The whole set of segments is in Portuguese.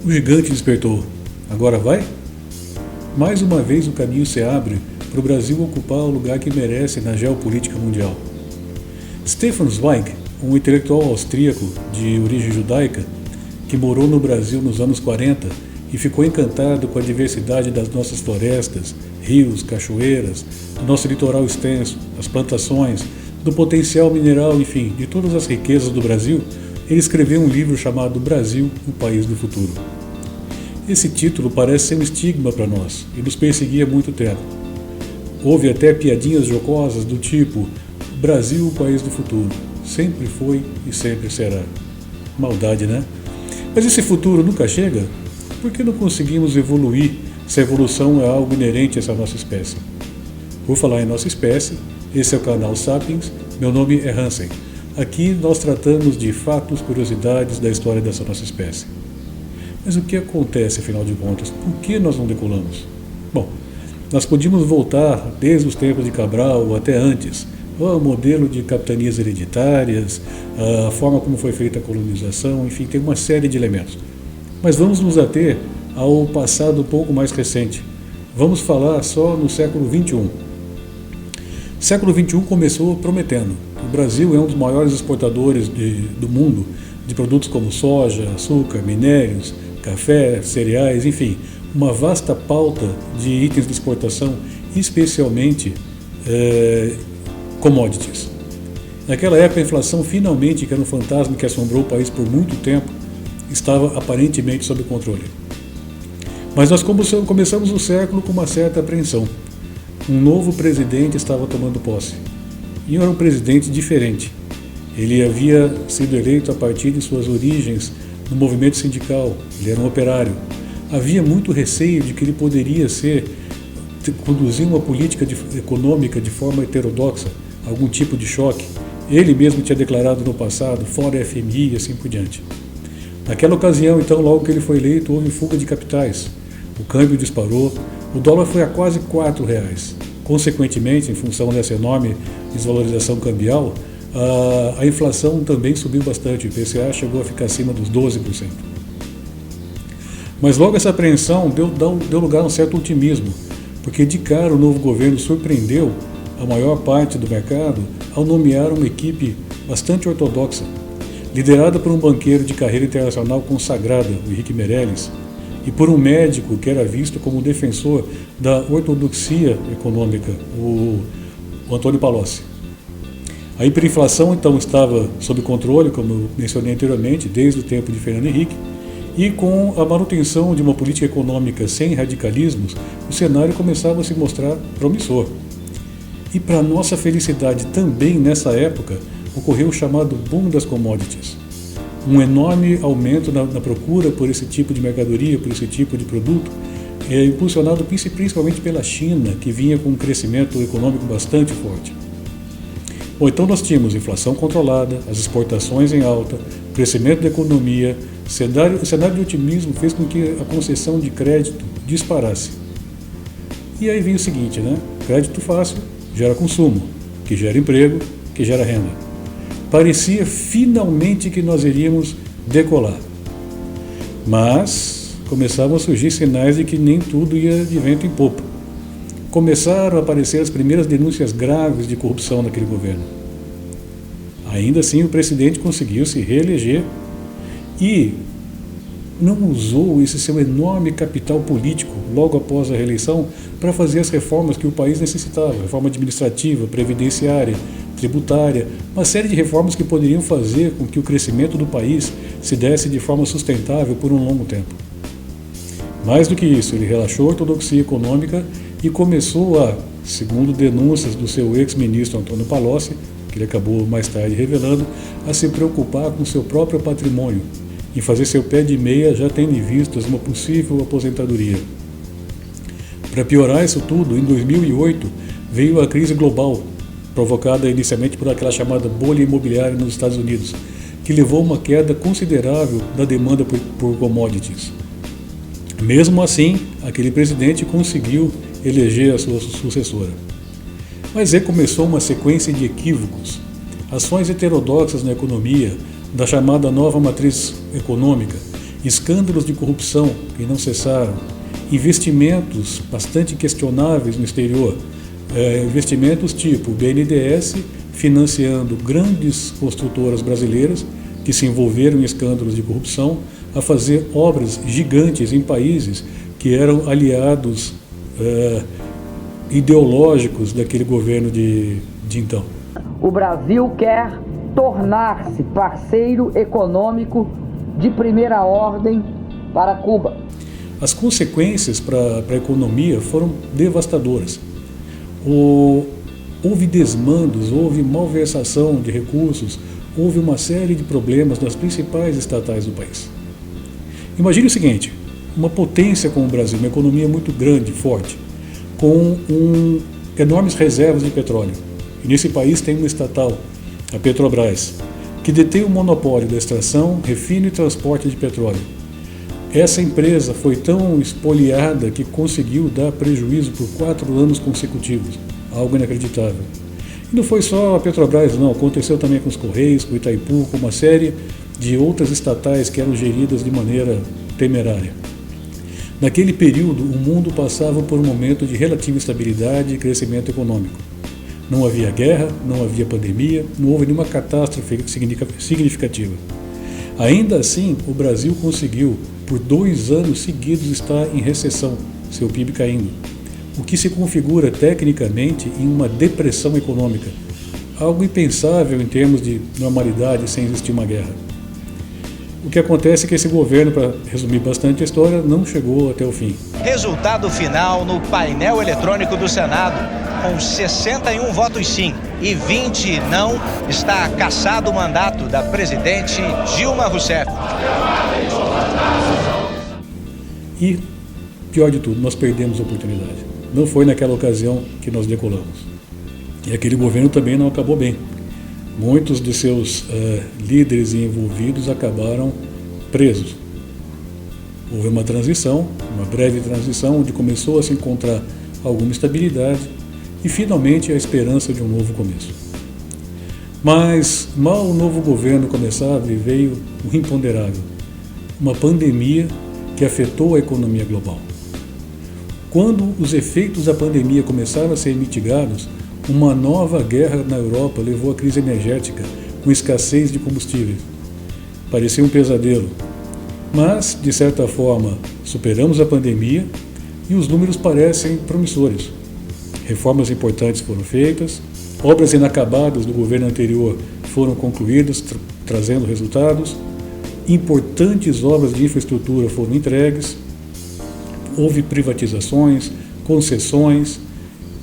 O gigante despertou. Agora vai? Mais uma vez o caminho se abre para o Brasil ocupar o lugar que merece na geopolítica mundial. Stefan Zweig, um intelectual austríaco de origem judaica, que morou no Brasil nos anos 40 e ficou encantado com a diversidade das nossas florestas, rios, cachoeiras, do nosso litoral extenso, das plantações, do potencial mineral, enfim, de todas as riquezas do Brasil, ele escreveu um livro chamado Brasil, o País do Futuro. Esse título parece ser um estigma para nós e nos perseguia há muito tempo. Houve até piadinhas jocosas do tipo Brasil, o País do Futuro. Sempre foi e sempre será. Maldade, né? Mas esse futuro nunca chega? Por que não conseguimos evoluir se a evolução é algo inerente a essa nossa espécie? Por falar em nossa espécie, esse é o canal Sapiens, meu nome é Hansen. Aqui nós tratamos de fatos, curiosidades da história dessa nossa espécie. Mas o que acontece, afinal de contas? Por que nós não decolamos? Bom, nós podíamos voltar desde os tempos de Cabral ou até antes, o modelo de capitanias hereditárias, a forma como foi feita a colonização, enfim, tem uma série de elementos. Mas vamos nos ater ao passado um pouco mais recente. Vamos falar só no século XXI. O século XXI começou prometendo. O Brasil é um dos maiores exportadores do mundo de produtos como soja, açúcar, minérios, café, cereais, enfim, uma vasta pauta de itens de exportação, especialmente commodities. Naquela época, a inflação finalmente, que era um fantasma que assombrou o país por muito tempo, estava aparentemente sob controle. Mas nós começamos o século com uma certa apreensão. Um novo presidente estava tomando posse. E era um presidente diferente. Ele havia sido eleito a partir de suas origens no movimento sindical, ele era um operário. Havia muito receio de que ele poderia conduzir uma política econômica de forma heterodoxa, algum tipo de choque. Ele mesmo tinha declarado no passado, fora a FMI e assim por diante. Naquela ocasião, então, logo que ele foi eleito, houve fuga de capitais. O câmbio disparou, o dólar foi a quase R$4. Consequentemente, em função dessa enorme desvalorização cambial, a inflação também subiu bastante, o IPCA chegou a ficar acima dos 12%. Mas logo essa apreensão deu lugar a um certo otimismo, porque de cara o novo governo surpreendeu a maior parte do mercado ao nomear uma equipe bastante ortodoxa, liderada por um banqueiro de carreira internacional consagrada, o Henrique Meirelles, e por um médico que era visto como defensor da ortodoxia econômica, o Antônio Palocci. A hiperinflação, então, estava sob controle, como eu mencionei anteriormente, desde o tempo de Fernando Henrique, e com a manutenção de uma política econômica sem radicalismos, o cenário começava a se mostrar promissor. E para nossa felicidade também nessa época, ocorreu o chamado boom das commodities. Um enorme aumento na procura por esse tipo de mercadoria, por esse tipo de produto, impulsionado principalmente pela China, que vinha com um crescimento econômico bastante forte. Bom, então nós tínhamos inflação controlada, as exportações em alta, crescimento da economia, o cenário de otimismo fez com que a concessão de crédito disparasse. E aí vem o seguinte, né? Crédito fácil gera consumo, que gera emprego, que gera renda. Parecia finalmente que nós iríamos decolar. Mas começavam a surgir sinais de que nem tudo ia de vento em popa. Começaram a aparecer as primeiras denúncias graves de corrupção naquele governo. Ainda assim, o presidente conseguiu se reeleger e não usou esse seu enorme capital político logo após a reeleição para fazer as reformas que o país necessitava, reforma administrativa, previdenciária, tributária, uma série de reformas que poderiam fazer com que o crescimento do país se desse de forma sustentável por um longo tempo. Mais do que isso, ele relaxou a ortodoxia econômica e começou a, segundo denúncias do seu ex-ministro Antônio Palocci, que ele acabou mais tarde revelando, a se preocupar com seu próprio patrimônio, em fazer seu pé de meia já tendo em vistas uma possível aposentadoria. Para piorar isso tudo, em 2008 veio a crise global, provocada inicialmente por aquela chamada bolha imobiliária nos Estados Unidos, que levou a uma queda considerável da demanda por commodities. Mesmo assim, aquele presidente conseguiu eleger a sua sucessora. Mas aí começou uma sequência de equívocos, ações heterodoxas na economia, da chamada nova matriz econômica, escândalos de corrupção que não cessaram, investimentos bastante questionáveis no exterior, investimentos tipo BNDES financiando grandes construtoras brasileiras que se envolveram em escândalos de corrupção a fazer obras gigantes em países que eram aliados ideológicos daquele governo de então. O Brasil quer tornar-se parceiro econômico de primeira ordem para Cuba. As consequências para a economia foram devastadoras. Houve desmandos, houve malversação de recursos, houve uma série de problemas nas principais estatais do país. Imagine o seguinte, uma potência como o Brasil, uma economia muito grande, forte, com enormes reservas de petróleo. E nesse país tem uma estatal, a Petrobras, que detém o monopólio da extração, refino e transporte de petróleo. Essa empresa foi tão espoliada que conseguiu dar prejuízo por 4 anos consecutivos, algo inacreditável. E não foi só a Petrobras, não, aconteceu também com os Correios, com o Itaipu, com uma série de outras estatais que eram geridas de maneira temerária. Naquele período, o mundo passava por um momento de relativa estabilidade e crescimento econômico. Não havia guerra, não havia pandemia, não houve nenhuma catástrofe significativa. Ainda assim, o Brasil conseguiu, por 2 anos seguidos, estar em recessão, seu PIB caindo, o que se configura tecnicamente em uma depressão econômica, algo impensável em termos de normalidade sem existir uma guerra. O que acontece é que esse governo, para resumir bastante a história, não chegou até o fim. Resultado final no painel eletrônico do Senado, com 61 votos sim e 20 não, está cassado o mandato da presidente Dilma Rousseff. E, pior de tudo, nós perdemos a oportunidade. Não foi naquela ocasião que nós decolamos. E aquele governo também não acabou bem. Muitos de seus líderes e envolvidos acabaram presos. Houve uma transição, uma breve transição, onde começou a se encontrar alguma estabilidade e, finalmente, a esperança de um novo começo. Mas, mal o novo governo começava, veio o imponderável, uma pandemia que afetou a economia global. Quando os efeitos da pandemia começaram a ser mitigados, uma nova guerra na Europa levou à crise energética, com escassez de combustíveis. Parecia um pesadelo. Mas, de certa forma, superamos a pandemia e os números parecem promissores. Reformas importantes foram feitas, obras inacabadas do governo anterior foram concluídas, trazendo resultados, importantes obras de infraestrutura foram entregues, houve privatizações, concessões,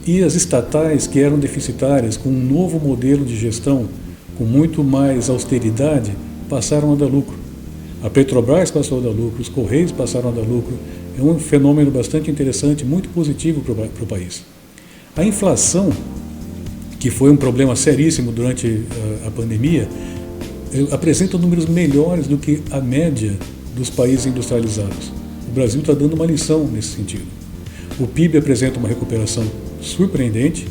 e as estatais que eram deficitárias, com um novo modelo de gestão, com muito mais austeridade, passaram a dar lucro. A Petrobras passou a dar lucro, os Correios passaram a dar lucro. É um fenômeno bastante interessante, muito positivo para o país. A inflação, que foi um problema seríssimo durante a pandemia, apresenta números melhores do que a média dos países industrializados. O Brasil está dando uma lição nesse sentido. O PIB apresenta uma recuperação surpreendente,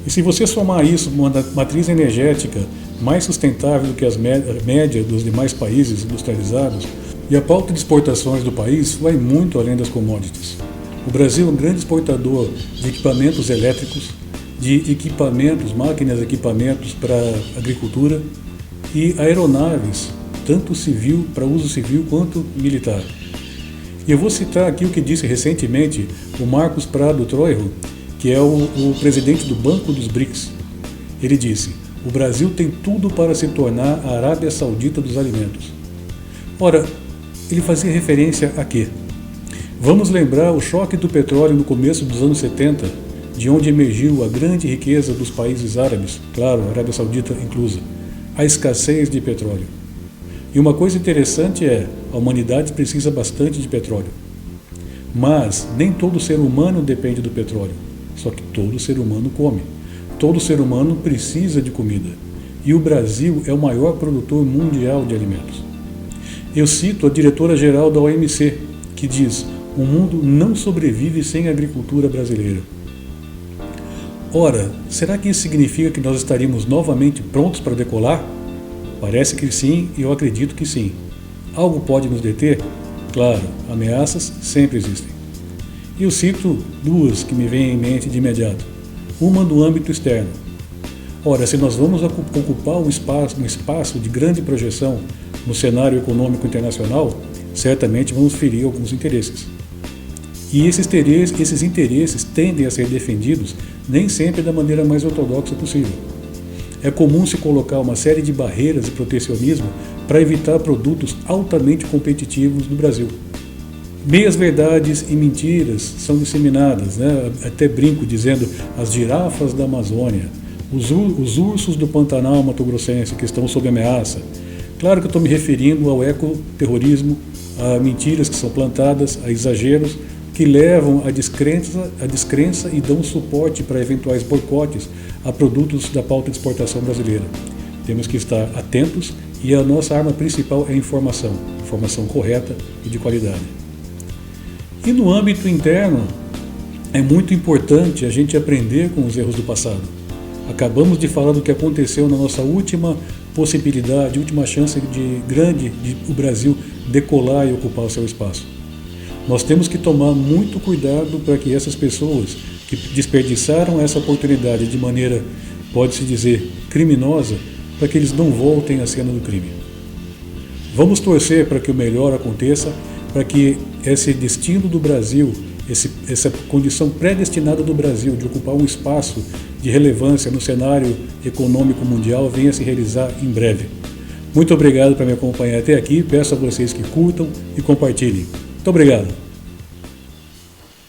e se você somar isso uma matriz energética mais sustentável do que as médias dos demais países industrializados, e a pauta de exportações do país vai muito além das commodities. O Brasil é um grande exportador de equipamentos elétricos, de equipamentos, máquinas e equipamentos para agricultura e aeronaves, tanto civil, para uso civil quanto militar. E eu vou citar aqui o que disse recentemente o Marcos Prado Troiro, que é o presidente do Banco dos BRICS. Ele disse: o Brasil tem tudo para se tornar a Arábia Saudita dos alimentos. Ora, ele fazia referência a quê? Vamos lembrar o choque do petróleo no começo dos anos 70, de onde emergiu a grande riqueza dos países árabes, claro, a Arábia Saudita inclusa, a escassez de petróleo. E uma coisa interessante é, a humanidade precisa bastante de petróleo. Mas nem todo ser humano depende do petróleo, só que todo ser humano come. Todo ser humano precisa de comida. E o Brasil é o maior produtor mundial de alimentos. Eu cito a diretora-geral da OMC, que diz: o mundo não sobrevive sem a agricultura brasileira. Ora, será que isso significa que nós estaríamos novamente prontos para decolar? Parece que sim, e eu acredito que sim. Algo pode nos deter? Claro, ameaças sempre existem. E eu cito duas que me vêm em mente de imediato. Uma no âmbito externo. Ora, se nós vamos ocupar um espaço de grande projeção no cenário econômico internacional, certamente vamos ferir alguns interesses. E esses interesses tendem a ser defendidos nem sempre da maneira mais ortodoxa possível. É comum se colocar uma série de barreiras e protecionismo para evitar produtos altamente competitivos no Brasil. Meias-verdades e mentiras são disseminadas, né? Até brinco dizendo as girafas da Amazônia, os ursos do Pantanal Mato-Grossense que estão sob ameaça. Claro que eu estou me referindo ao ecoterrorismo, a mentiras que são plantadas, a exageros que levam à descrença e dão suporte para eventuais boicotes a produtos da pauta de exportação brasileira. Temos que estar atentos e a nossa arma principal é a informação correta e de qualidade. E no âmbito interno, é muito importante a gente aprender com os erros do passado. Acabamos de falar do que aconteceu na nossa última possibilidade, última chance de o Brasil decolar e ocupar o seu espaço. Nós temos que tomar muito cuidado para que essas pessoas que desperdiçaram essa oportunidade de maneira, pode-se dizer, criminosa, para que eles não voltem à cena do crime. Vamos torcer para que o melhor aconteça, para que esse destino do Brasil, essa condição predestinada do Brasil de ocupar um espaço de relevância no cenário econômico mundial venha se realizar em breve. Muito obrigado por me acompanhar até aqui, peço a vocês que curtam e compartilhem. Muito obrigado.